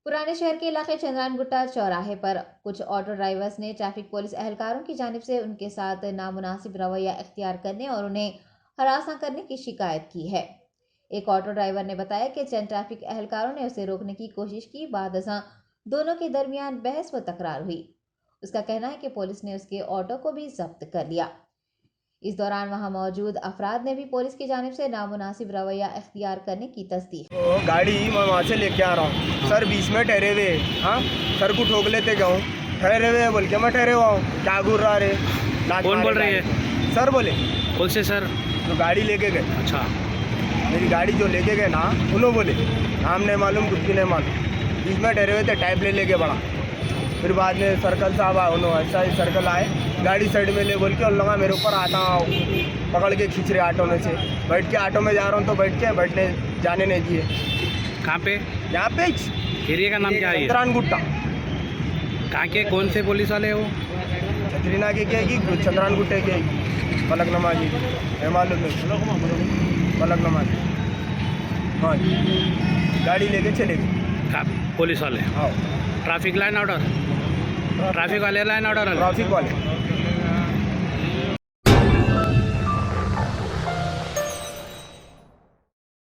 पुराने शहर के इलाके चंद्रानगुट्टा चौराहे पर कुछ ऑटो ड्राइवर्स ने ट्रैफिक पुलिस एहलकारों की जानिब से उनके साथ नामुनासिब रवैया इख्तियार करने और उन्हें हरासा करने की शिकायत की है। एक ऑटो ड्राइवर ने बताया कि चंद ट्रैफिक एहलकारों ने उसे रोकने की कोशिश की। बाद दोनों के दरमियान बहस व तकरार हुई। उसका कहना है कि पुलिस ने उसके ऑटो को भी जब्त कर लिया। इस दौरान वहां मौजूद अफराद ने भी पुलिस की जानिब से नामुनासिब रवैया इख्तियार करने की तस्दीक। गाड़ी मैं वहाँ से लेके आ रहा हूँ सर, बीच में ठहरे हुए। हाँ सर को ठोक लेते जाऊँ, ठहरे हुए बोल के मैं ठहरे हुआ हूँ, क्या घूर रहा रे। कौन बोल रही है? सर बोले। कौन से सर? तो गाड़ी लेके गए। अच्छा, मेरी गाड़ी जो लेके गए ना, उन्होंने बोले नाम नहीं मालूम, कुछ भी नहीं मालूम। बीच में ठहरे हुए थे, टाइप लेके बढ़ा। फिर बाद में सर्कल साहब आए, उन्होंने ऐसा ही सर्कल आए, गाड़ी साइड में ले बोल के और लगा मेरे ऊपर आता पकड़ के खींच रहे ऑटो में से। बैठ के ऑटो में जा रहा हूँ तो बैठने जाने नहीं दिए। कहाँ पे? यहाँ पे एरिया का नाम क्या है? चंद्रानगुट्टा। कहाँ के कौन से पुलिस वाले हो? छतरीना के क्या की, चंद्रानगुट्टे के पलक नमाजी है, मालूम नहीं पलक नमाजी। हाँ जी, गाड़ी लेके चले गए। कहाँ पुलिस वाले? हाँ, ट्रैफिक लाइन ऑर्डर? ट्रैफिक वाले लाइन ऑर्डर? ट्रैफिक वाले।